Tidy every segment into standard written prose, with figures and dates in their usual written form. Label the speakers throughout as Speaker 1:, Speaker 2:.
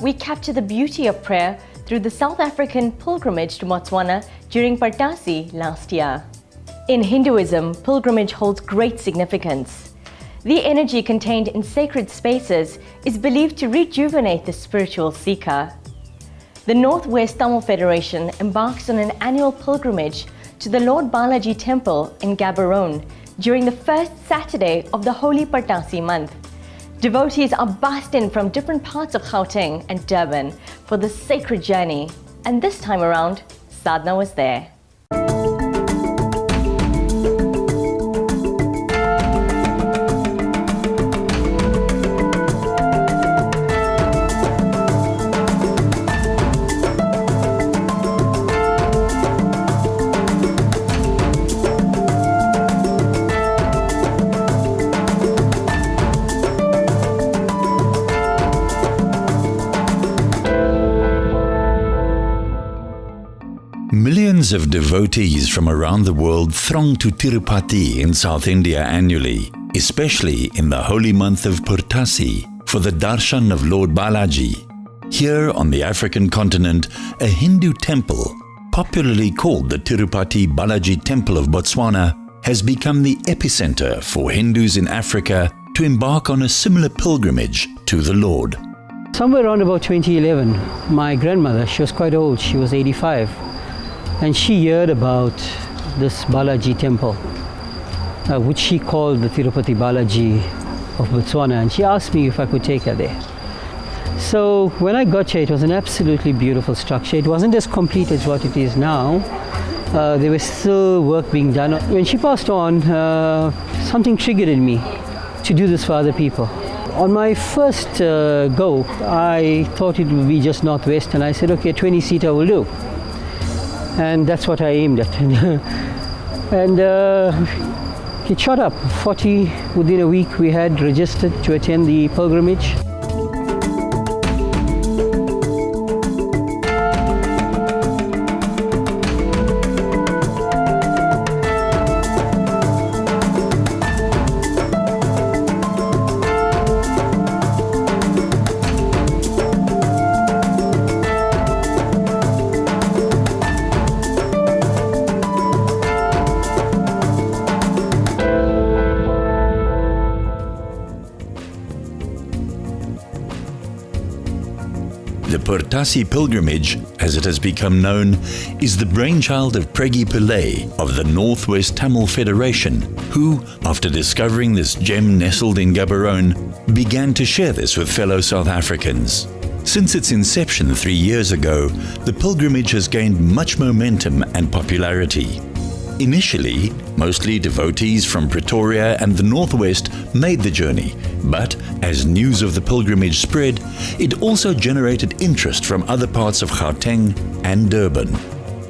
Speaker 1: we capture the beauty of prayer through the South African pilgrimage to Botswana during Purtassi last year. In Hinduism, pilgrimage holds great significance. The energy contained in sacred spaces is believed to rejuvenate the spiritual seeker. The Northwest Tamil Federation embarks on an annual pilgrimage to the Lord Balaji Temple in Gaborone during the first Saturday of the Holy Purtassi month. Devotees are bussed in from different parts of Gauteng and Durban for the sacred journey, and this time around, Sadhana was there.
Speaker 2: Millions of devotees from around the world throng to Tirupati in South India annually, especially in the holy month of Purtassi for the darshan of Lord Balaji. Here on the African continent, a Hindu temple, popularly called the Tirupati Balaji Temple of Botswana, has become the epicenter for Hindus in Africa to embark on a similar pilgrimage to the Lord.
Speaker 3: Somewhere around about 2011, my grandmother, she was quite old, she was 85. And she heard about this Balaji temple, which she called the Tirupati Balaji of Botswana, and she asked me if I could take her there. So when I got here, it was an absolutely beautiful structure. It wasn't as complete as what it is now. There was still work being done. When she passed on, something triggered in me to do this for other people. On my first go, I thought it would be just northwest, and I said, okay, 20-seater will do. And that's what I aimed at. And it shot up. 40 within a week we had registered to attend the pilgrimage.
Speaker 2: The Purtassi pilgrimage, as it has become known, is the brainchild of Pregi Pillai of the Northwest Tamil Federation, who, after discovering this gem nestled in Gaborone, began to share this with fellow South Africans. Since its inception 3 years ago, the pilgrimage has gained much momentum and popularity. Initially, mostly devotees from Pretoria and the Northwest made the journey, but as news of the pilgrimage spread, it also generated interest from other parts of Gauteng and Durban.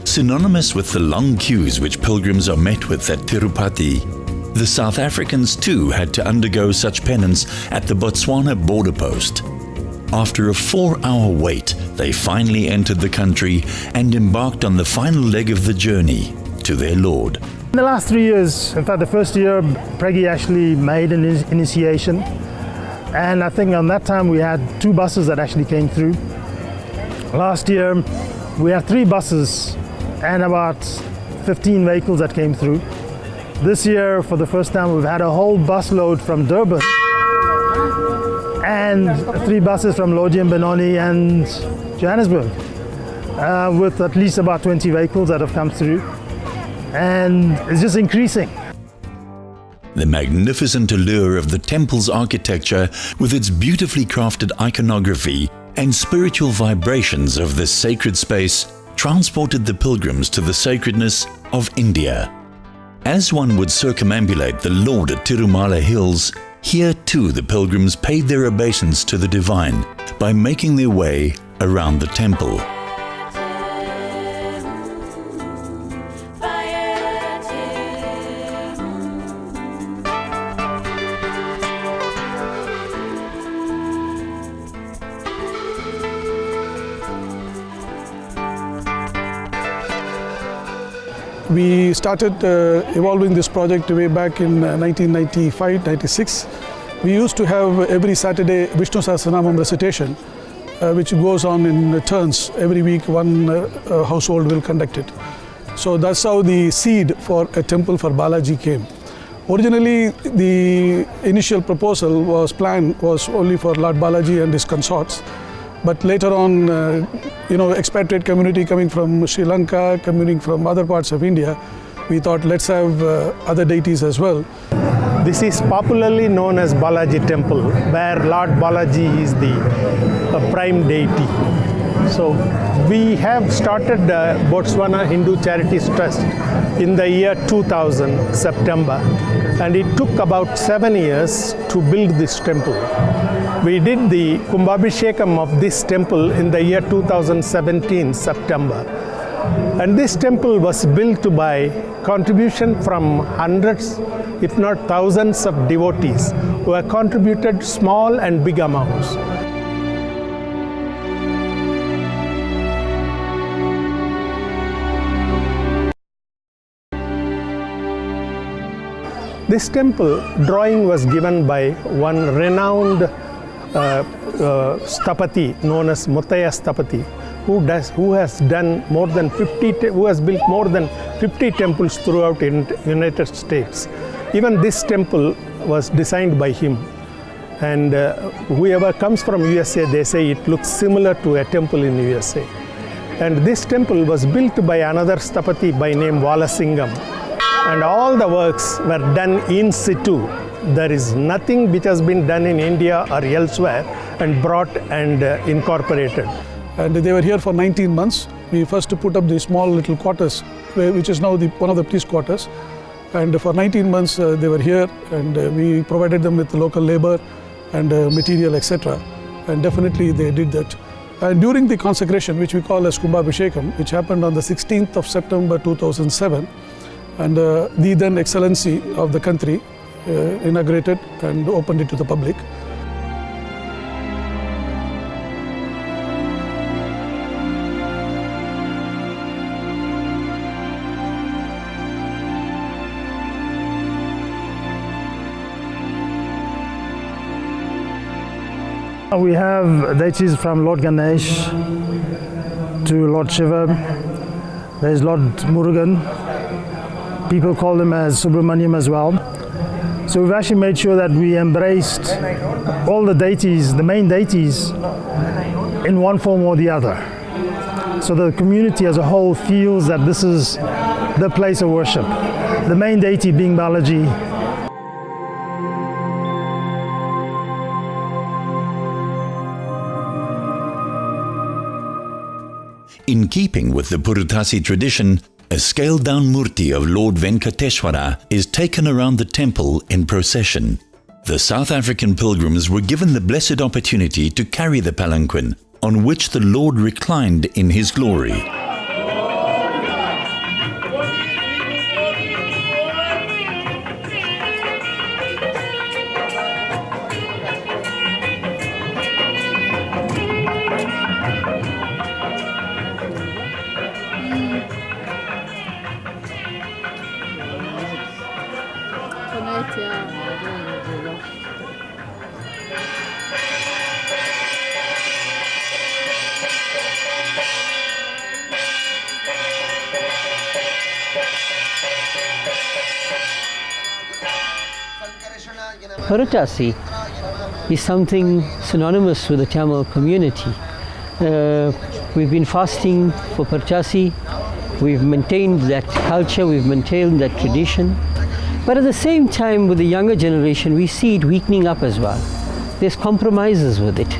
Speaker 2: Synonymous with the long queues which pilgrims are met with at Tirupati, the South Africans too had to undergo such penance at the Botswana border post. After a 4-hour wait, they finally entered the country and embarked on the final leg of the journey to their Lord.
Speaker 4: In the last 3 years, in fact the first year, Pregi actually made an initiation, and I think on that time we had 2 buses that actually came through. Last year we had 3 buses and about 15 vehicles that came through. This year, for the first time, we've had a whole bus load from Durban and 3 buses from Lodi and Benoni and Johannesburg, with at least about 20 vehicles that have come through. And it's just increasing.
Speaker 2: The magnificent allure of the temple's architecture, with its beautifully crafted iconography and spiritual vibrations of this sacred space, transported the pilgrims to the sacredness of India. As one would circumambulate the Lord at Tirumala Hills, here too the pilgrims paid their obeisance to the divine by making their way around the temple.
Speaker 5: We started evolving this project way back in 1995-96. We used to have every Saturday Vishnu Sahasranamam recitation which goes on in turns. Every week one household will conduct it. So that's how the seed for a temple for Balaji came. Originally, the initial proposal was only for Lord Balaji and his consorts. But later on, expatriate community coming from Sri Lanka, coming from other parts of India, we thought let's have other deities as well.
Speaker 4: This is popularly known as Balaji Temple, where Lord Balaji is the prime deity. So we have started the Botswana Hindu Charities Trust in the year 2000, September, and it took about 7 years to build this temple. We did the Kumbhabhishekam of this temple in the year 2017, September. And this temple was built by contribution from hundreds, if not thousands of devotees who have contributed small and big amounts. This temple drawing was given by one renowned Stapati known as Muttaya Stapati, who has built more than 50 temples throughout United States. Even this temple was designed by him. And whoever comes from USA, they say it looks similar to a temple in USA. And this temple was built by another Stapati by name Valasingham. And all the works were done in situ. There is nothing which has been done in India or elsewhere and brought and incorporated.
Speaker 5: And they were here for 19 months. We first put up the small little quarters, which is now one of the priest quarters. And for 19 months they were here, and we provided them with local labor and material, etc. And definitely they did that. And during the consecration, which we call as Kumbhabhishekam, which happened on the 16th of September 2007, and the then Excellency of the country inaugurated and opened it to the public.
Speaker 4: We have deities from Lord Ganesh to Lord Shiva. There's Lord Murugan. People call him as Subramaniam as well. So we've actually made sure that we embraced all the deities, the main deities, in one form or the other. So the community as a whole feels that this is the place of worship. The main deity being Balaji.
Speaker 2: In keeping with the Purtassi tradition, a scaled-down murti of Lord Venkateshwara is taken around the temple in procession. The South African pilgrims were given the blessed opportunity to carry the palanquin, on which the Lord reclined in his glory.
Speaker 3: Purtassi is something synonymous with the Tamil community. We've been fasting for Purtassi, we've maintained that culture, we've maintained that tradition. But at the same time, with the younger generation, we see it weakening up as well. There's compromises with it.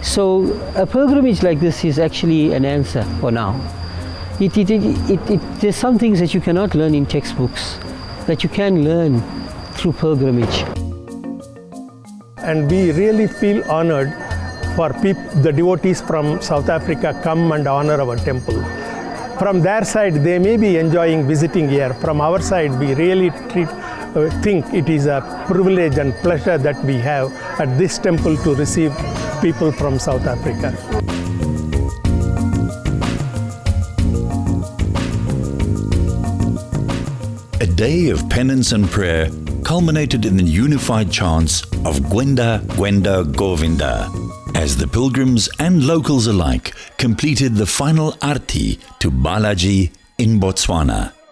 Speaker 3: So a pilgrimage like this is actually an answer for now. There's some things that you cannot learn in textbooks, that you can learn through pilgrimage.
Speaker 4: And we really feel honored for the devotees from South Africa come and honor our temple. From their side, they may be enjoying visiting here. From our side, we really think it is a privilege and pleasure that we have at this temple to receive people from South Africa.
Speaker 2: A day of penance and prayer culminated in the unified chants of Gwenda, Gwenda, Govinda. as the pilgrims and locals alike completed the final arti to Balaji in Botswana.